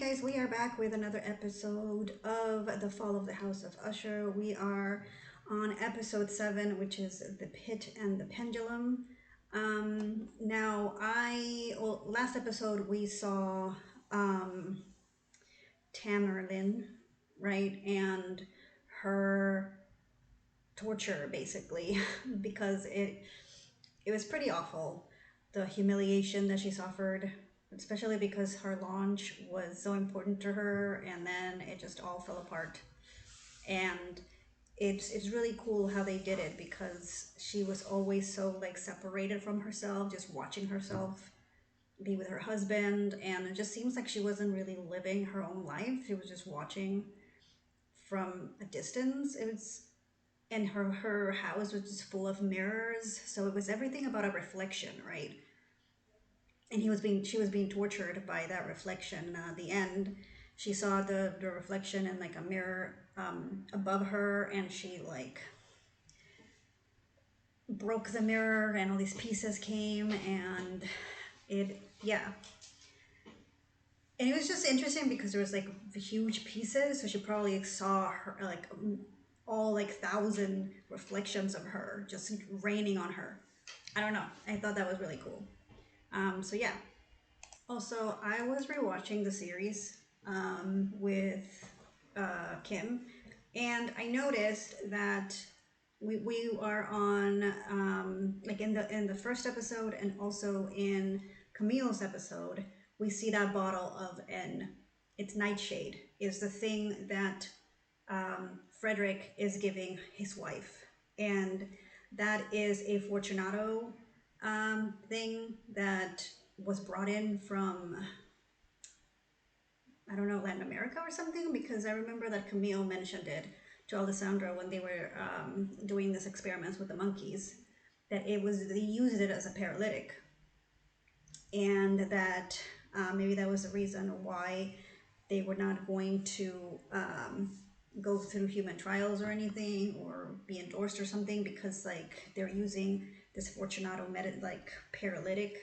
guys, we are back with another episode of The Fall of the House of Usher. We are on episode 7, which is The Pit and the Pendulum. Last episode we saw Tamerlane, right? And her torture, basically, because it was pretty awful. The humiliation that she suffered, especially because her launch was so important to her, and then it just all fell apart. And it's really cool how they did it because she was always so like separated from herself, just watching herself be with her husband, and it just seems like she wasn't really living her own life. She was just watching from a distance. It was and her house was just full of mirrors, so it was everything about a reflection, right? And she was being tortured by that reflection. At the end, she saw the reflection in like a mirror above her, and she like broke the mirror, and all these pieces came, and yeah. And it was just interesting because there was like huge pieces, so she probably saw her like all like 1,000 reflections of her just raining on her. I don't know. I thought that was really cool. So yeah. Also, I was rewatching the series with Kim, and I noticed that we are on like in the first episode and also in Camille's episode, we see that bottle of N. It's nightshade. Is the thing that Frederick is giving his wife, and that is a Fortunato thing that was brought in from, I don't know, Latin America or something, because I remember that Camille mentioned it to Alessandra when they were doing these experiments with the monkeys, that they used it as a paralytic, and that maybe that was the reason why they were not going to go through human trials or anything or be endorsed or something, because like they're using this Fortunato like paralytic,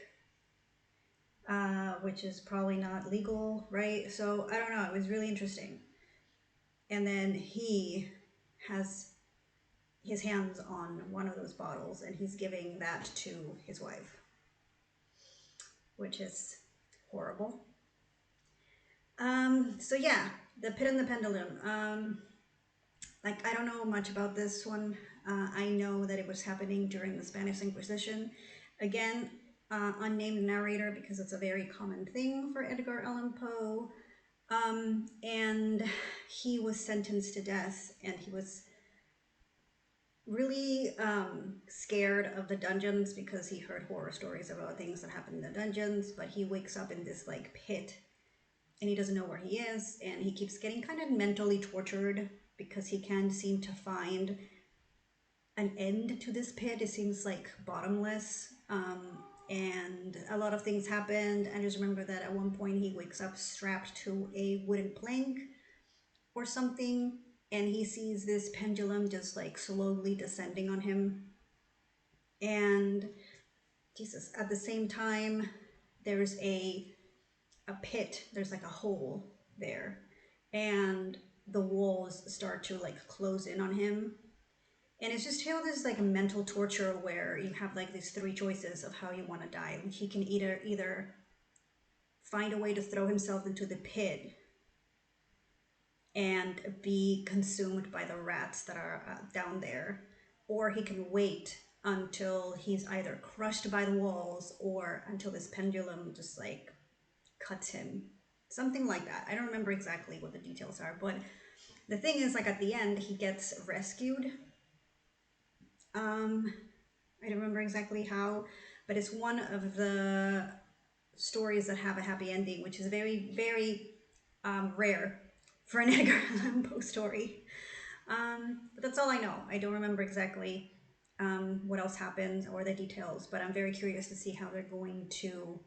which is probably not legal, right? So I don't know, it was really interesting. And then he has his hands on one of those bottles and he's giving that to his wife, which is horrible. So yeah, the Pit and the Pendulum. Like, I don't know much about this one. I know that it was happening during the Spanish Inquisition. Again, unnamed narrator, because it's a very common thing for Edgar Allan Poe. And he was sentenced to death, and he was really scared of the dungeons because he heard horror stories about things that happened in the dungeons. But he wakes up in this like pit, and he doesn't know where he is, and he keeps getting kind of mentally tortured because he can't seem to find an end to this pit. It seems like bottomless. And a lot of things happened. I just remember that at one point he wakes up strapped to a wooden plank or something, and he sees this pendulum just like slowly descending on him. And Jesus, at the same time, there's a pit, there's like a hole there, and the walls start to like close in on him. And it's just how this like a mental torture where you have like these three choices of how you want to die. He can either find a way to throw himself into the pit and be consumed by the rats that are down there, or he can wait until he's either crushed by the walls or until this pendulum just like cuts him. Something like that. I don't remember exactly what the details are, but the thing is, like, at the end, he gets rescued. I don't remember exactly how, but it's one of the stories that have a happy ending, which is very, very rare for an Edgar Allan Poe story. But that's all I know. I don't remember exactly what else happened or the details, but I'm very curious to see how they're going to,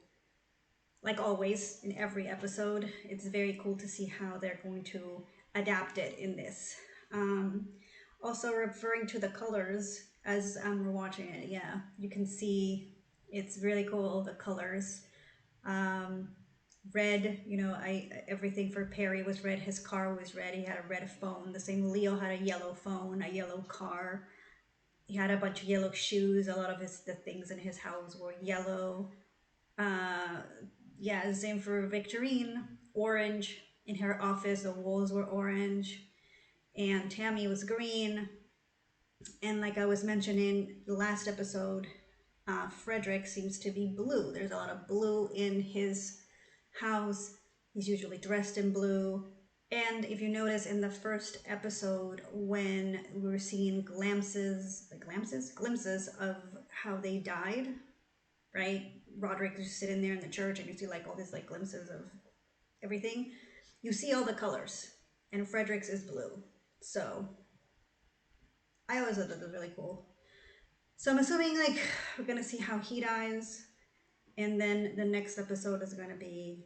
like always in every episode, it's very cool to see how they're going to adapt it in this. Also, referring to the colors as we're watching it, yeah, you can see it's really cool, the colors. red. You know, everything for Perry was red. His car was red. He had a red phone. The same Leo had a yellow phone, a yellow car. He had a bunch of yellow shoes. A lot of the things in his house were yellow. Uh, yeah, same for Victorine. Orange. In her office, the walls were orange. And Tammy was green. And like I was mentioning the last episode, Frederick seems to be blue. There's a lot of blue in his house. He's usually dressed in blue. And if you notice in the first episode, when we were seeing glimpses of how they died, right? Roderick is just sitting there in the church, and you see like all these like glimpses of everything. You see all the colors, and Frederick's is blue. So I always thought that was really cool. So I'm assuming like we're gonna see how he dies, and then the next episode is gonna be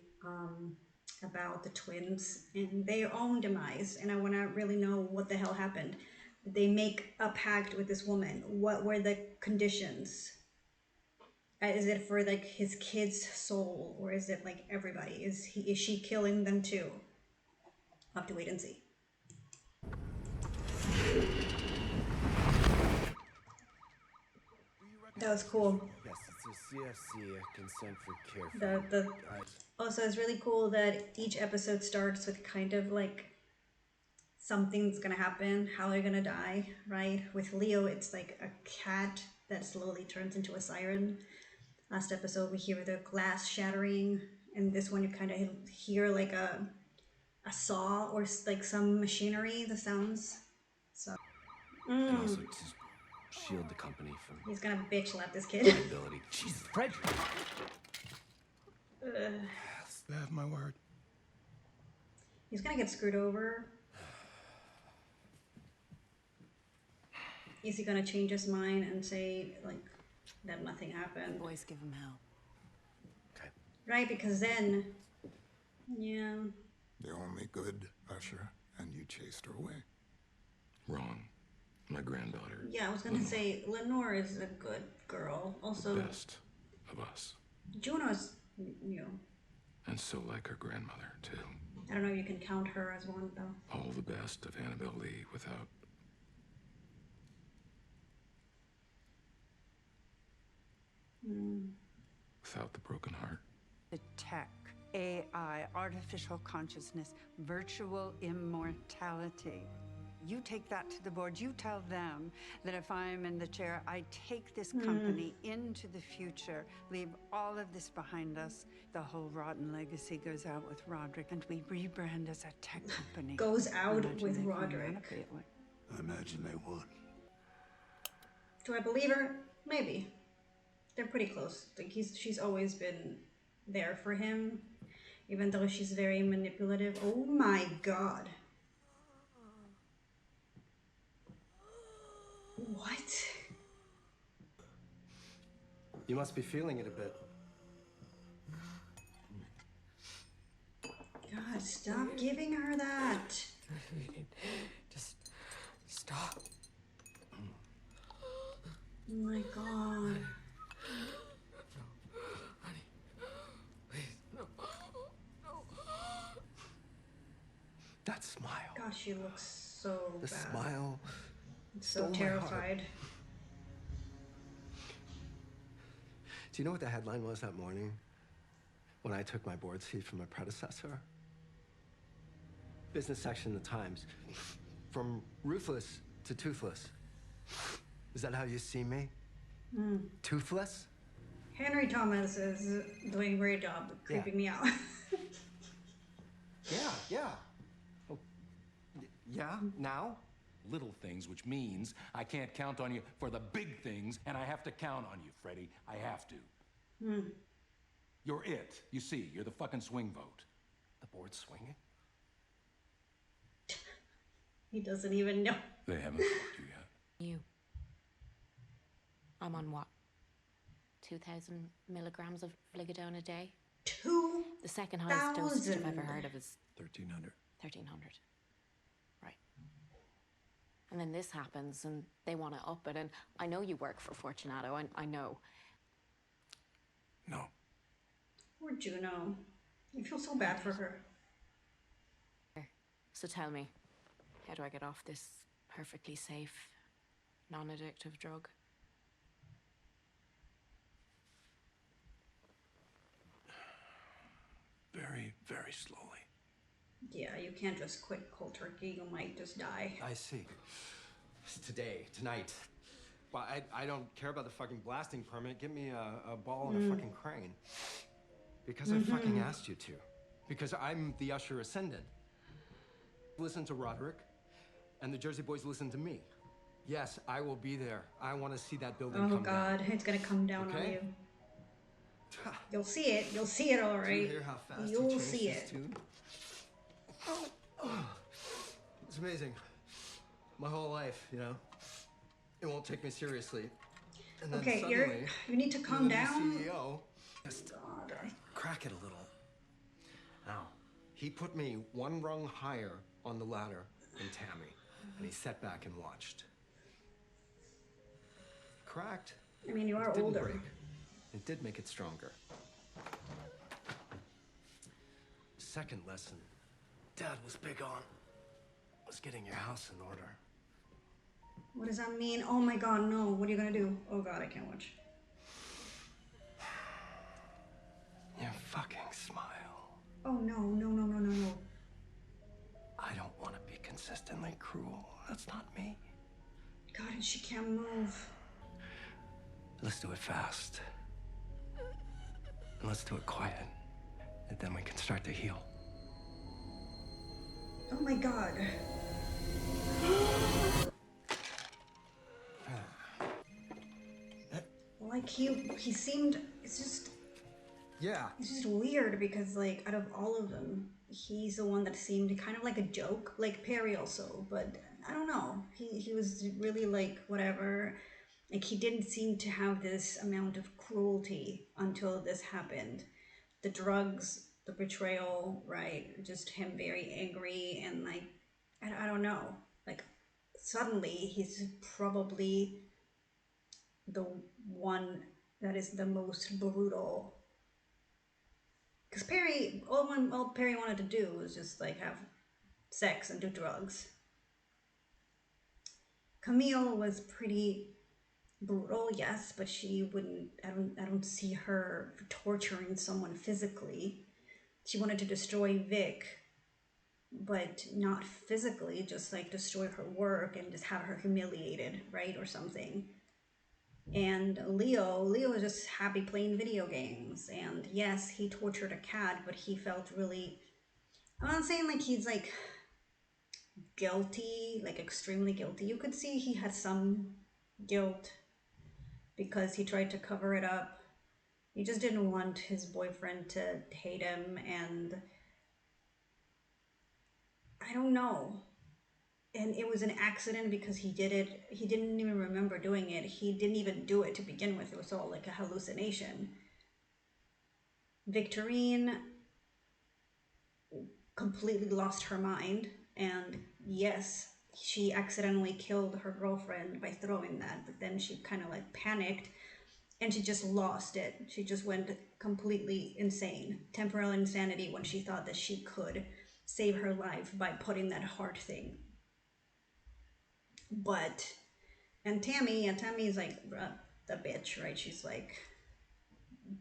about the twins and their own demise. And I want to really know what the hell happened. Did they make a pact with this woman? What were the conditions? Is it for like his kid's soul, or is it like everybody? Is she killing them too? I'll have to wait and see. That was cool. Yes, it's a CFC, consent for care. Also, it's really cool that each episode starts with kind of like something's gonna happen, how they're gonna die, right? With Leo, it's like a cat that slowly turns into a siren. Last episode, we hear the glass shattering, and this one you kind of hear like a saw or like some machinery, the sounds. So, And also to shield the company from he's gonna bitch slap this kid. liability. Jesus, Fred! Have my word. He's gonna get screwed over. Is he gonna change his mind and say like that nothing happened? Boys give him hell. Okay. Right, because then, yeah. The only good, Usher, and you chased her away. Wrong. My granddaughter. Yeah, I was gonna say Lenore is a good girl. Also, The best of us. Juno's, you know, And so like her grandmother, too. I don't know if you can count her as one though. All the best of Annabelle Lee without... Without the broken heart. The tech, AI, artificial consciousness, virtual immortality. You take that to the board. You tell them that if I'm in the chair, I take this company into the future, leave all of this behind us. The whole rotten legacy goes out with Roderick, and we rebrand as a tech company. Goes out Imagine with they come Roderick. around it way. I imagine they would. Do I believe her? Maybe. They're pretty close. Like she's always been there for him, even though she's very manipulative. Oh my god. What? You must be feeling it a bit. God, stop giving her that. Just stop. Oh my god. That smile. Gosh, she looks so The bad. smile. So stole my heart. terrified. Do you know what the headline was that morning when I took my board seat from my predecessor? Business section of the Times. From ruthless to toothless. Is that how you see me? Toothless? Henry Thomas is doing a great job of creeping me out. Yeah. Oh, yeah, now? Little things, which means I can't count on you for the big things, and I have to count on you, Freddie. I have to. You're it. You see, you're the fucking swing vote. The board's swinging? He doesn't even know. They haven't fucked you yet. You. I'm on what? 2,000 milligrams of Fligadone a day? 2,000. The second highest dosage I've ever heard of is 1,300. 1,300. Right. And then this happens and they want to up it. And I know you work for Fortunato. I know. No. Poor Juno. I feel so bad for her. So tell me, how do I get off this perfectly safe, non-addictive drug? Very, very slowly. Yeah, you can't just quit cold turkey. You might just die. I see. Today, tonight. Well, I don't care about the fucking blasting permit. Give me a ball and a fucking crane. Because I fucking asked you to. Because I'm the USHER Ascendant. Listen to Roderick, and the Jersey Boys listen to me. Yes, I will be there. I want to see that building come God, down. it's gonna come down on Okay? you. You'll see it. You'll see it, all Do you right. hear how fast You'll he changed see his it. tune? It's amazing. My whole life, you know, it won't take me seriously. And then Okay, suddenly, you need to calm the new down. CEO, just crack it a little. Now, he put me one rung higher on the ladder than Tammy, and he sat back and watched. Cracked. I mean, you are It didn't older. break. It did make it stronger. Second lesson Dad was big on was getting your house in order. What does that mean? Oh my God, no. What are you gonna do? Oh God, I can't watch. Your fucking smile. Oh no, no, no, no, no, no. I don't want to be consistently cruel. That's not me. God, and she can't move. Let's do it fast. And let's do it quiet. And then we can start to heal. Oh my God. Like he seemed, it's just weird because like out of all of them, he's the one that seemed kind of like a joke, like Perry also, but I don't know. He was really like whatever. Like he didn't seem to have this amount of cruelty until this happened. The drugs, the betrayal, right? Just him very angry and like I don't know. Like suddenly he's probably the one that is the most brutal. Because Perry, all Perry wanted to do was just like have sex and do drugs. Camille was pretty brutal, yes, but she wouldn't. I don't see her torturing someone physically. She wanted to destroy Vic, but not physically, just like destroy her work and just have her humiliated, right, or something. And Leo is just happy playing video games. And yes, he tortured a cat, but he felt really, I'm not saying like he's like guilty, like extremely guilty. You could see he had some guilt because he tried to cover it up. He just didn't want his boyfriend to hate him, and I don't know. And it was an accident because he did it. He didn't even remember doing it. He didn't even do it to begin with. It was all like a hallucination. Victorine completely lost her mind. And yes, she accidentally killed her girlfriend by throwing that. But then she kind of like panicked and she just lost it. She just went completely insane. Temporal insanity when she thought that she could save her life by putting that heart thing. But, and Tammy's like the bitch, right? She's like,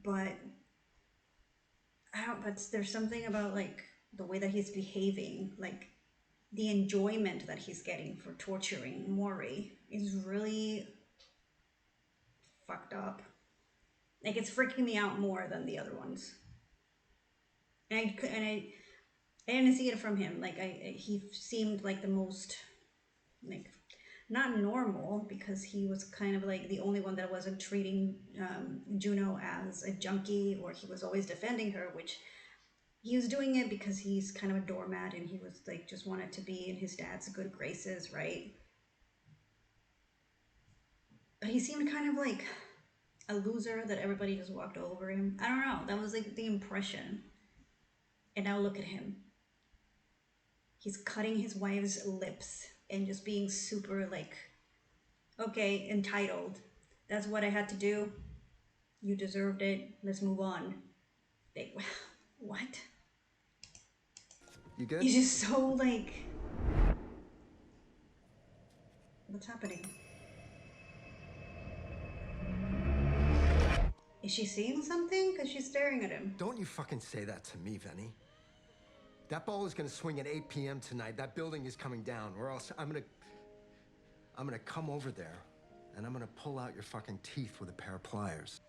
but but there's something about like the way that he's behaving, like the enjoyment that he's getting for torturing Maury is really fucked up. Like it's freaking me out more than the other ones. And I didn't see it from him. Like he seemed like the most like not normal because he was kind of like the only one that wasn't treating Juno as a junkie, or he was always defending her, which he was doing it because he's kind of a doormat and he was like just wanted to be in his dad's good graces, right? But he seemed kind of like a loser that everybody just walked over him. I don't know. That was like the impression. And now look at him. He's cutting his wife's lips and just being super like, okay, entitled. That's what I had to do. You deserved it. Let's move on. Like, what? You good? He's just so like, what's happening? Is she seeing something? Because she's staring at him. Don't you fucking say that to me, Venny. That ball is gonna swing at 8 p.m. tonight. That building is coming down, or else I'm gonna come over there, and I'm gonna pull out your fucking teeth with a pair of pliers.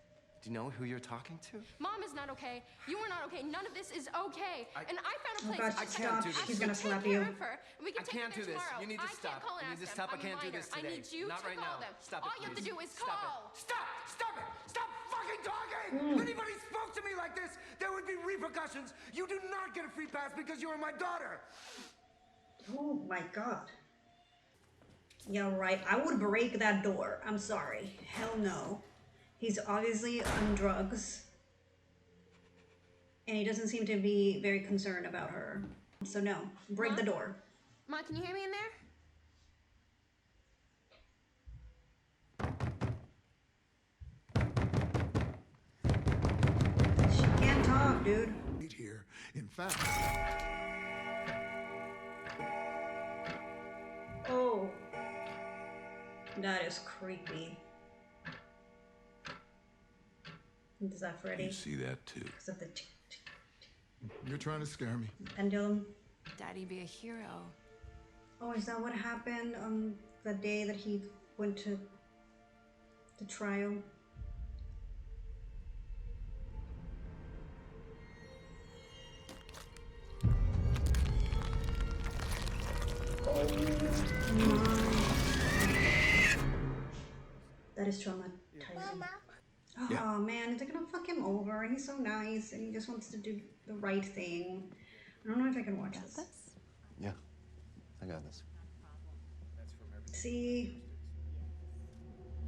Do you know who you're talking to? Mom is not okay. You are not okay. None of this is okay. And I found a Oh place. God, I can't do this. She's gonna slap take care you. of her, and we can I take can't her do there this. tomorrow. You need to stop. I can't call and You need to ask stop. them. I can't I'm do a this minor. today. I need you Not to right call now. them. Stop All it, you have to please. do is Stop call. it. Stop! Stop it! Stop fucking talking! If anybody spoke to me like this, there would be repercussions. You do not get a free pass because you are my daughter. Oh my God. Yeah, right. I would break that door. I'm sorry. Hell no. He's obviously on drugs. And he doesn't seem to be very concerned about her. So no, break the door. Ma, can you hear me in there? She can't talk, dude. Right here. In fact, Oh. That is creepy. Is that Freddie? You see that too. Because of the you're trying to scare me. pendulum. Daddy be a hero. Oh, is that what happened on the day that he went to the trial? That is traumatizing. Oh Yeah. man, they're gonna fuck him over. He's so nice and he just wants to do the right thing. I don't know if I can watch this. Yeah, I got this. See?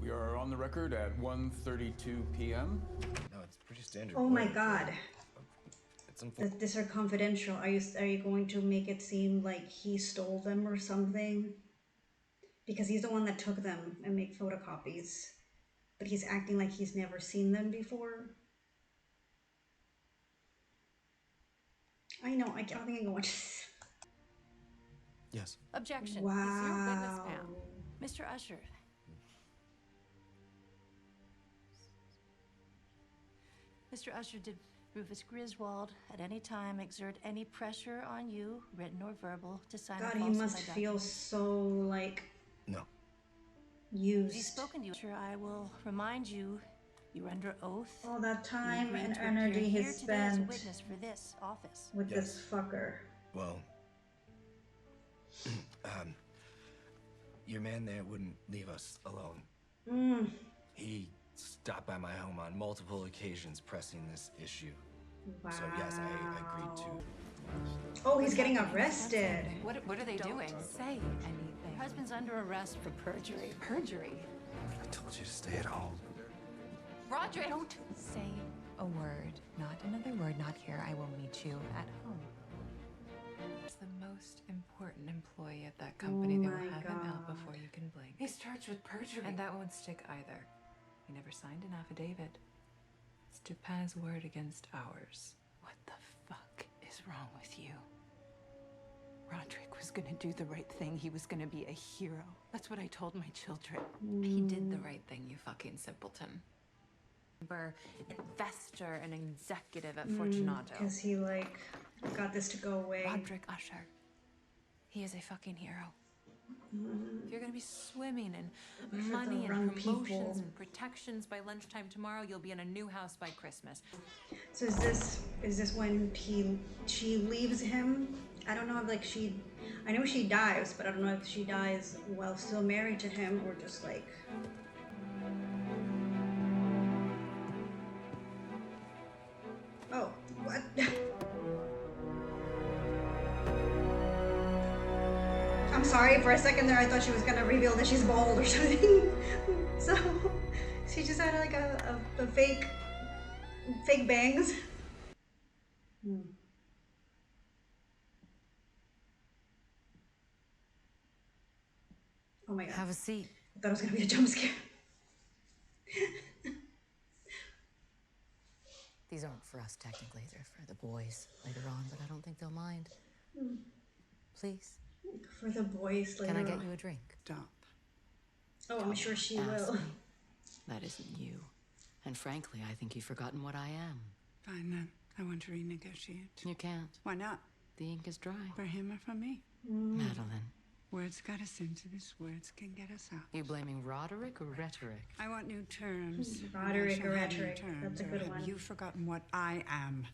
We are on the record at 1:32 p.m. No, it's pretty standard. Oh my wording for- God. It's unfortunate. That these are confidential. Are you going to make it seem like he stole them or something? Because he's the one that took them and made photocopies. But he's acting like he's never seen them before. I know, I don't think I can watch this. Yes. Objection. Wow. Is your witness, ma'am. Mr. Usher. Mr. Usher, did Rufus Griswold at any time exert any pressure on you, written or verbal, to sign God, a he falsified must feel document? so, like, No. used. He's spoken to you. Sure, I will remind you, you're under oath. All that You time agreed and to appear energy he here today as a spent witness for this office. with Yes. this fucker. Well, your man there wouldn't leave us alone. Mm. He stopped by my home on multiple occasions pressing this issue. Wow. So yes, I agreed to. Oh, he's getting arrested. What are they doing? Say anything. Your husband's under arrest for perjury. Perjury? I told you to stay at home. Roderick! Don't Say a word, not another word, not here. I will meet you at home. It's the most important employee at that company. Oh They my will have him out God. before you can blink. He's charged with perjury. And that won't stick either. He never signed an affidavit. It's Dupin's word against ours. What the fuck is wrong with you? Roderick was gonna do the right thing. He was gonna be a hero. That's what I told my children. He did the right thing, you fucking simpleton. We're investor and executive at Fortunato. Because he, like, got this to go away. Roderick Usher. He is a fucking hero. If you're gonna be swimming in For money the and wrong promotions people. and protections by lunchtime tomorrow, you'll be in a new house by Christmas. So is this when she leaves him? I don't know if like I know she dies, but I don't know if she dies while still married to him or just like. Oh, what? I'm sorry, for a second there I thought she was gonna reveal that she's bald or something. So she just had like a fake bangs. Oh my god. Have a seat. I thought it was gonna be a jump scare. These aren't for us technically, they're for the boys later on, but I don't think they'll mind. please? For the boys later Can I get on. you a drink? Stop. Oh, I'm sure she Ask will. me. That isn't you. And frankly, I think you've forgotten what I am. Fine then. I want to renegotiate. You can't. Why not? The ink is dry. For him or for me? Madeline. Words got us into this. Words can get us out. You blaming Roderick or rhetoric? I want new terms. Roderick I or shall have new rhetoric. terms. That's a Or good have one. you forgotten what I am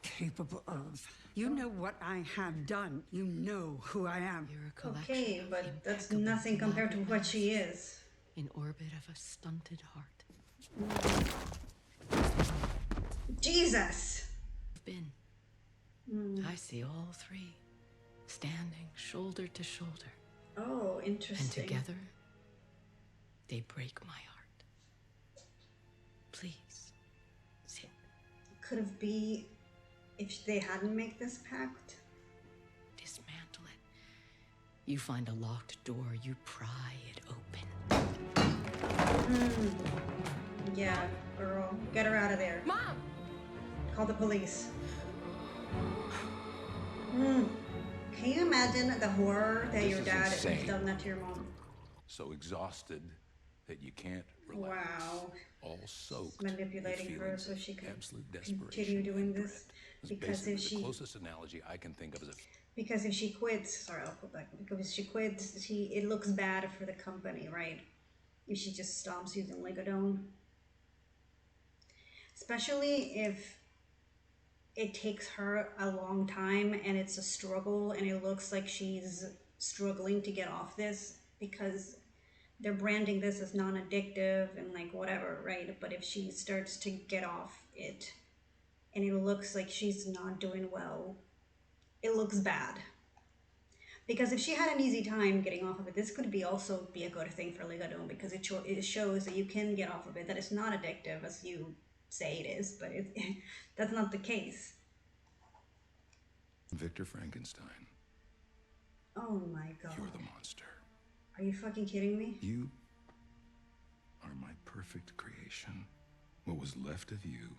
capable of? You know what I have done. You know who I am. You're a collection Okay, of but that's impeccable nothing compared to what she is. in orbit of a stunted heart. Jesus! Been. I see all three, standing shoulder to shoulder. Oh, And interesting. together, they break my heart. Please, sit. Could it be if they hadn't made this pact? Dismantle it. You find a locked door, you pry it open. Yeah, girl. Get her out of there. Mom! Call the police. Can you imagine the horror that This your is dad insane. has done that to your mom? So exhausted that you can't relax. Wow. All soaked. Manipulating with her feelings so of she could absolute desperation continue doing and this. dread. It's Because basically if she the closest analogy I can think of is a Because if she quits, sorry, I'll put back. Because if she quits, it looks bad for the company, right? If she just stops using Ligodone, especially if it takes her a long time and it's a struggle, and it looks like she's struggling to get off this because they're branding this as non-addictive and like whatever, right? But if she starts to get off it, and it looks like she's not doing well, it looks bad. Because if she had an easy time getting off of it, this could be also be a good thing for Ligodone, because it shows that you can get off of it, that it's not addictive as you say it is, but that's not the case. Victor Frankenstein. Oh my god. You're the monster. Are you fucking kidding me? You are my perfect creation. What was left of you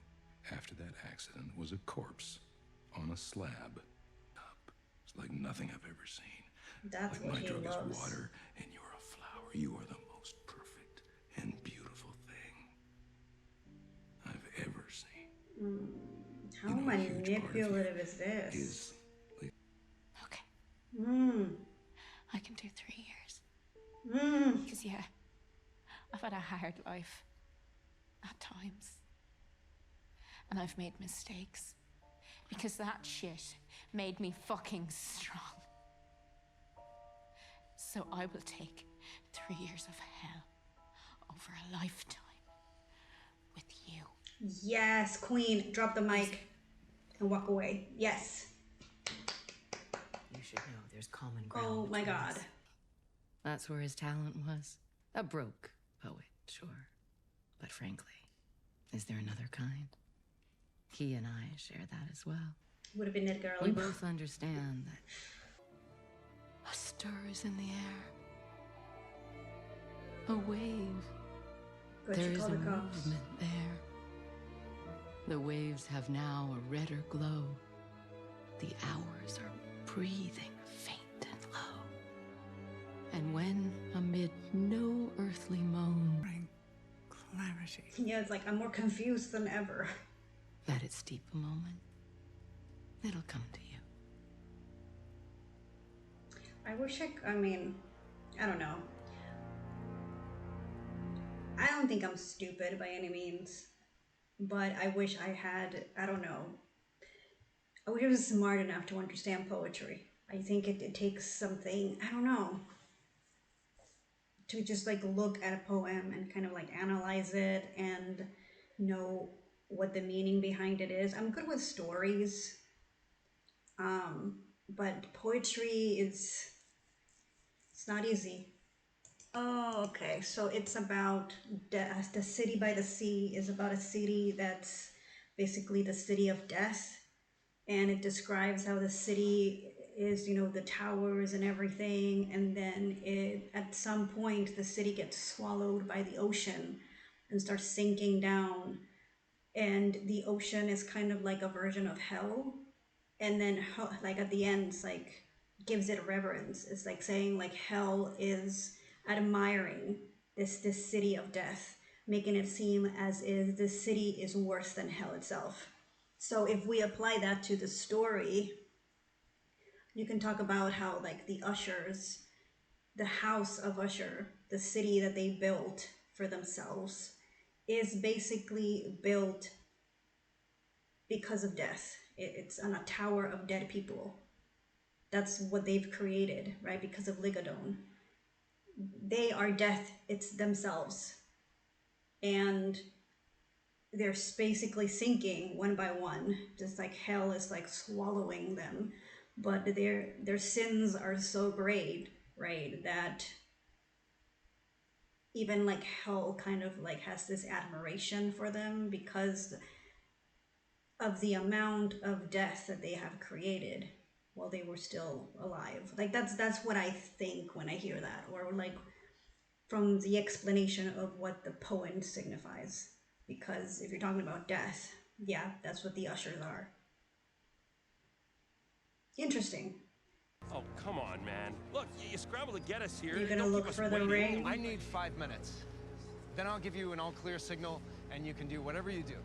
after that accident was a corpse on a slab. It's like nothing I've ever seen. That's like what my he drug loves. is water and you're a flower. You are the most perfect and beautiful thing I've ever seen. How You know, a huge part of you manipulative is this? Is I can do 3 years. Mm. Because, yeah, I've had a hard life. At times. And I've made mistakes. Because that shit made me fucking strong. So I will take 3 years of hell over a lifetime with you. Yes, queen. Drop the mic and walk away. Yes. You should know there's common ground. Oh my between god. us. That's where his talent was. A broke poet, sure. But frankly, is there another kind? He and I share that as well. Would have been it, girl. We both understand that a stir is in the air. A wave. Good, There she is a called the cops. movement there. The waves have now a redder glow. The hours are breathing faint and low. And when amid no earthly moan, Bring clarity. Yeah, it's like I'm more confused than ever. that it's deep a moment, it'll come to you. I wish I mean, I don't know. I don't think I'm stupid by any means, but I wish I had, I don't know. I wish I was smart enough to understand poetry. I think it takes something, I don't know, to just like look at a poem and kind of like analyze it and know what the meaning behind it is. I'm good with stories, but poetry it's not easy. Oh, okay. So it's about the city by the sea is about a city that's basically the city of death, and it describes how the city is, you know, the towers and everything, and then at some point the city gets swallowed by the ocean and starts sinking down, and the ocean is kind of like a version of hell, and then like at the end it's like gives it reverence. It's like saying like hell is admiring this city of death, making it seem as if the city is worse than hell itself. So if we apply that to the story, you can talk about how like the Ushers, the house of Usher, the city that they built for themselves, is basically built because of death. It's on a tower of dead people. That's what they've created, right? Because of Ligadon. They are death, it's themselves. And they're basically sinking one by one, just like hell is like swallowing them. But their sins are so great, right, that even like hell kind of like has this admiration for them because of the amount of death that they have created while they were still alive. Like that's what I think when I hear that, or like from the explanation of what the poem signifies. Because if you're talking about death, yeah, that's what the Ushers are. Interesting. Oh, come on, man. Look, you scramble to get us here. You're gonna Don't look keep us for the waiting. ring? I need 5 minutes. Then I'll give you an all-clear signal, and you can do whatever you do.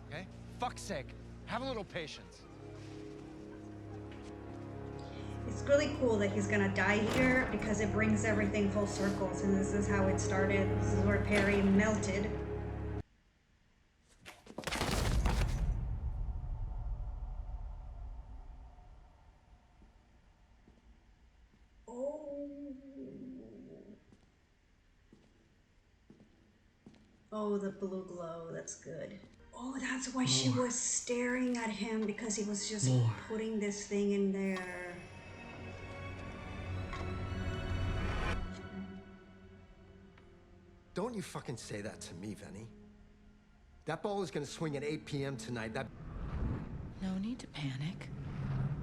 Okay? Fuck's sake, have a little patience. It's really cool that he's gonna die here because it brings everything full circle. And this is how it started. This is where Perry melted. Oh, the blue glow. That's good. Oh, that's why she was staring at him, because he was just putting this thing in there. Don't you fucking say that to me, Venny. That ball is gonna swing at 8 p.m. tonight. No need to panic.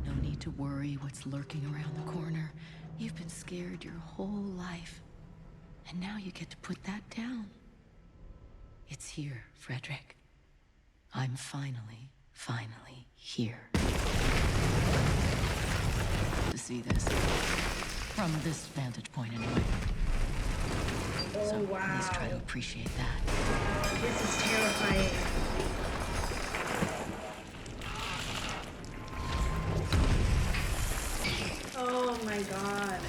No need to worry what's lurking around the corner. You've been scared your whole life. And now you get to put that down. It's here, Frederick. I'm finally here. To see this. From this vantage point, anyway. Oh, So wow. at least try to appreciate that. This is terrifying. Oh my god.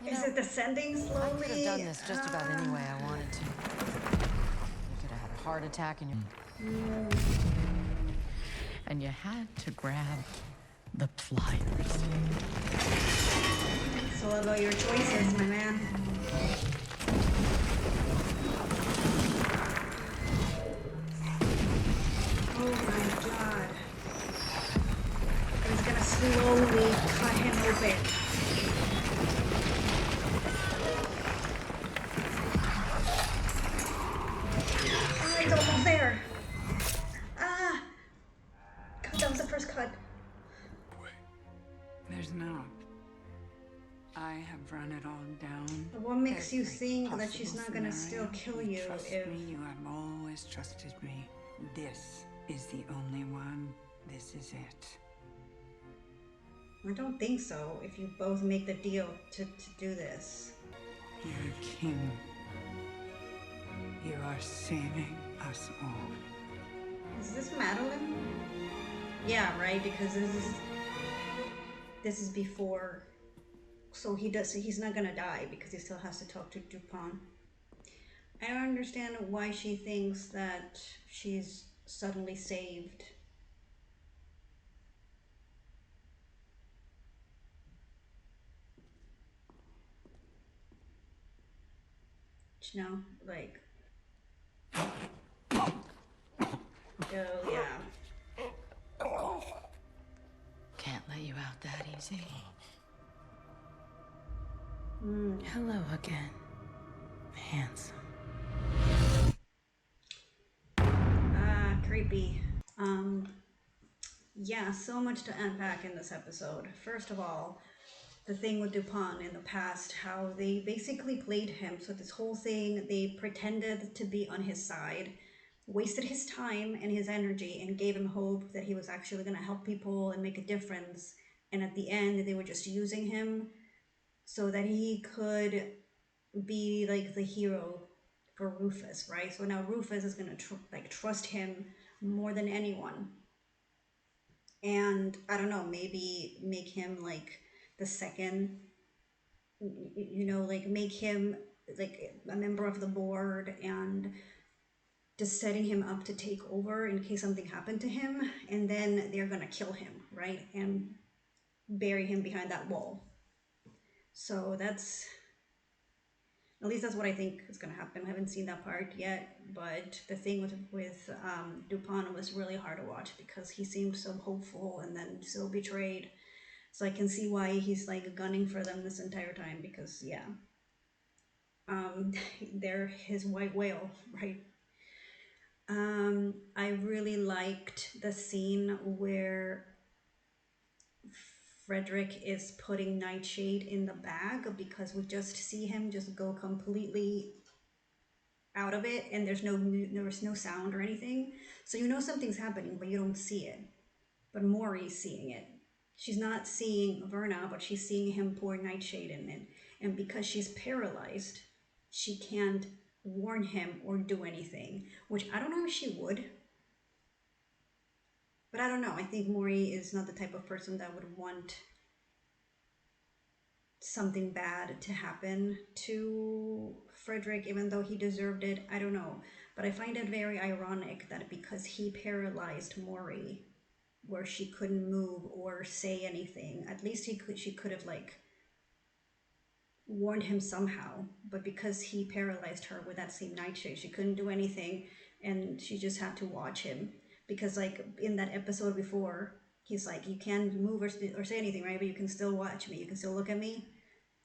Is it descending slowly? I could have done this just about any way I wanted to. You could have had a heart attack and And you had to grab the pliers. It's all about your choices, my man. Oh my god. It's gonna slowly cut him open. Oh, it's almost there. Ah! God, that was the first cut. There's not. I have run it all down. What makes you Every think that she's not possible gonna still scenario. kill you Trust if... me, you have always trusted me. This is the only one. This is it. I don't think so, if you both make the deal to do this. You're a king. You are saving us all. Is this Madeline? Yeah, right, because this is before, so he's not gonna die because he still has to talk to Dupont. I don't understand why she thinks that she's suddenly saved. You know, like, oh yeah. Can't let you out that easy. Hello again, handsome. Creepy. Yeah, so much to unpack in this episode. First of all, the thing with Dupin in the past, how they basically played him. So this whole thing, they pretended to be on his side, wasted his time and his energy, and gave him hope that he was actually going to help people and make a difference. And at the end, they were just using him so that he could be like the hero for Rufus, right? So now Rufus is going to trust him more than anyone. And I don't know, maybe make him like the second, you know, like make him like a member of the board, and just setting him up to take over in case something happened to him, and then they're gonna kill him, right, and bury him behind that wall. So that's, at least that's what I think is gonna happen. I haven't seen that part yet, but the thing with Dupin was really hard to watch because he seemed so hopeful and then so betrayed. So I can see why he's like gunning for them this entire time, because yeah, they're his white whale, right? I really liked the scene where Frederick is putting Nightshade in the bag, because we just see him just go completely out of it, and there's no sound or anything, so you know something's happening, but you don't see it. But Maury's seeing it. She's not seeing Verna, but she's seeing him pour Nightshade in it. And because she's paralyzed, she can't warn him or do anything, which I don't know if she would. But I don't know. I think Maury is not the type of person that would want something bad to happen to Frederick, even though he deserved it. I don't know. But I find it very ironic that because he paralyzed Maury, where she couldn't move or say anything, at least she could have like warned him somehow, but because he paralyzed her with that same Nightshade, she couldn't do anything, and she just had to watch him. Because like in that episode before, he's like, you can't move or say anything, right, but you can still watch me, you can still look at me.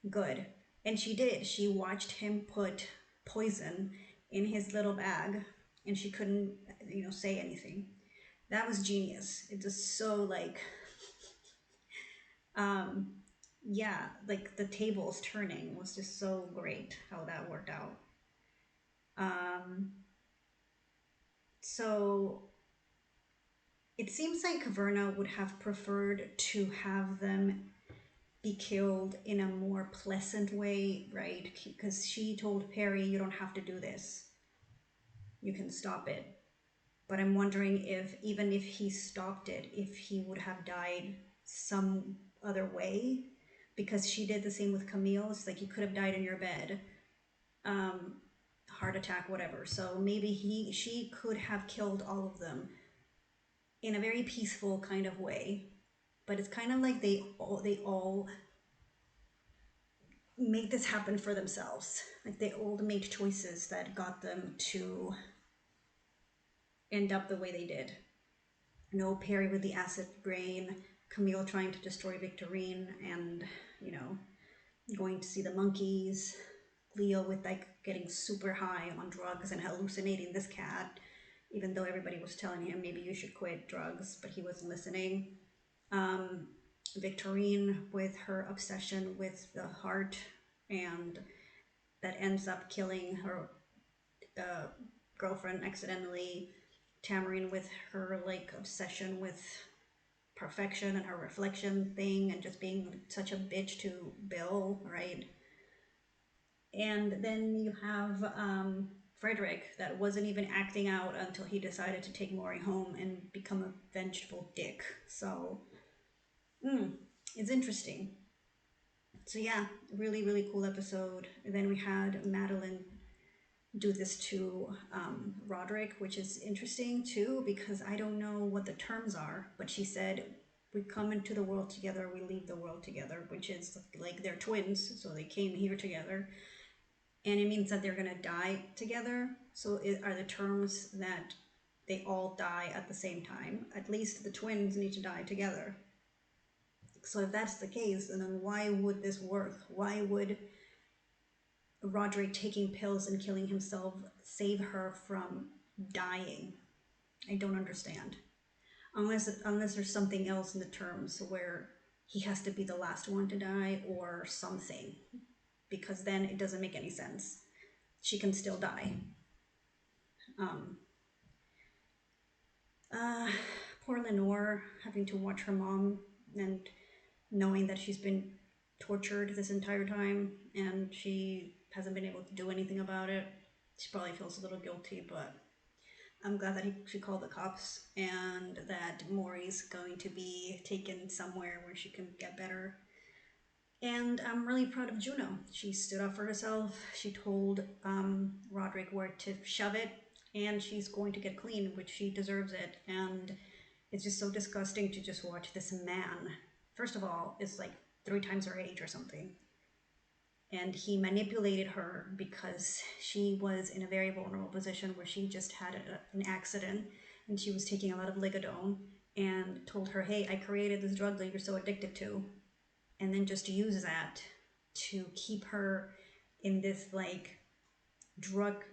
Good. And she did. She watched him put poison in his little bag, and she couldn't, you know, say anything. That was genius. It was so like, yeah, like the tables turning was just so great how that worked out. So it seems like Verna would have preferred to have them be killed in a more pleasant way, right? Because she told Perry, you don't have to do this. You can stop it. But I'm wondering if, even if he stopped it, if he would have died some other way, because she did the same with Camille. It's like, you could have died in your bed, heart attack, whatever. So maybe she could have killed all of them in a very peaceful kind of way. But it's kind of like they all made this happen for themselves. Like they all made choices that got them to end up the way they did. No, Perry with the acid brain, Camille trying to destroy Victorine, and, you know, going to see the monkeys, Leo with like getting super high on drugs and hallucinating this cat, even though everybody was telling him maybe you should quit drugs, but he wasn't listening. Victorine with her obsession with the heart, and that ends up killing her girlfriend accidentally. Tamarine with her like obsession with perfection and her reflection thing, and just being such a bitch to Bill, right? And then you have Frederick, that wasn't even acting out until he decided to take Maury home and become a vengeful dick. So it's interesting. So yeah, really, really cool episode. And then we had Madeline do this to Roderick, which is interesting too, because I don't know what the terms are, but she said, we come into the world together, we leave the world together, which is like they're twins, so they came here together, and it means that they're gonna die together. So are the terms that they all die at the same time? At least the twins need to die together. So if that's the case, then why would this work? Why would Roderick taking pills and killing himself save her from dying? I don't understand. Unless there's something else in the terms where he has to be the last one to die or something, because then it doesn't make any sense. She can still die. Poor Lenore having to watch her mom and knowing that she's been tortured this entire time and she hasn't been able to do anything about it. She probably feels a little guilty, but I'm glad that she called the cops and that Maury's going to be taken somewhere where she can get better. And I'm really proud of Juno. She stood up for herself. She told Roderick where to shove it, and she's going to get clean, which she deserves it. And it's just so disgusting to just watch this man. First of all, is like 3 times her age or something. And he manipulated her because she was in a very vulnerable position where she just had an accident and she was taking a lot of Ligadone, and told her, hey, I created this drug that you're so addicted to. And then just use that to keep her in this like drug,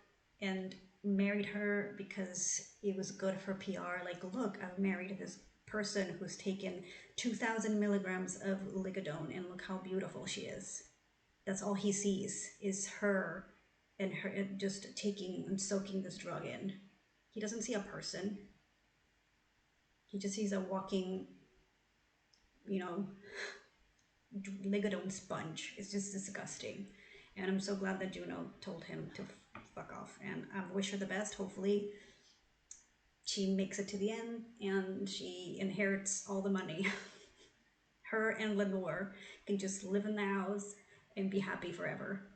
and married her because it was good for PR. Like, look, I've married this person who's taken 2,000 milligrams of Ligadone and look how beautiful she is. That's all he sees is her and her just taking and soaking this drug in. He doesn't see a person. He just sees a walking, Ligadone sponge. It's just disgusting. And I'm so glad that Juno told him to fuck off. And I wish her the best. Hopefully she makes it to the end and she inherits all the money. Her and Lenore can just live in the house and be happy forever.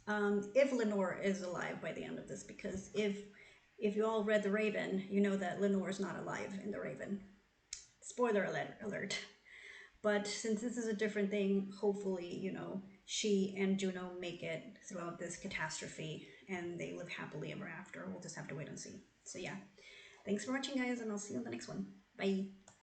If Lenore is alive by the end of this, because if you all read The Raven, you know that Lenore's not alive in The Raven. Spoiler alert. But since this is a different thing, hopefully, she and Juno make it throughout this catastrophe and they live happily ever after. We'll just have to wait and see. So yeah, thanks for watching, guys, and I'll see you in the next one. Bye.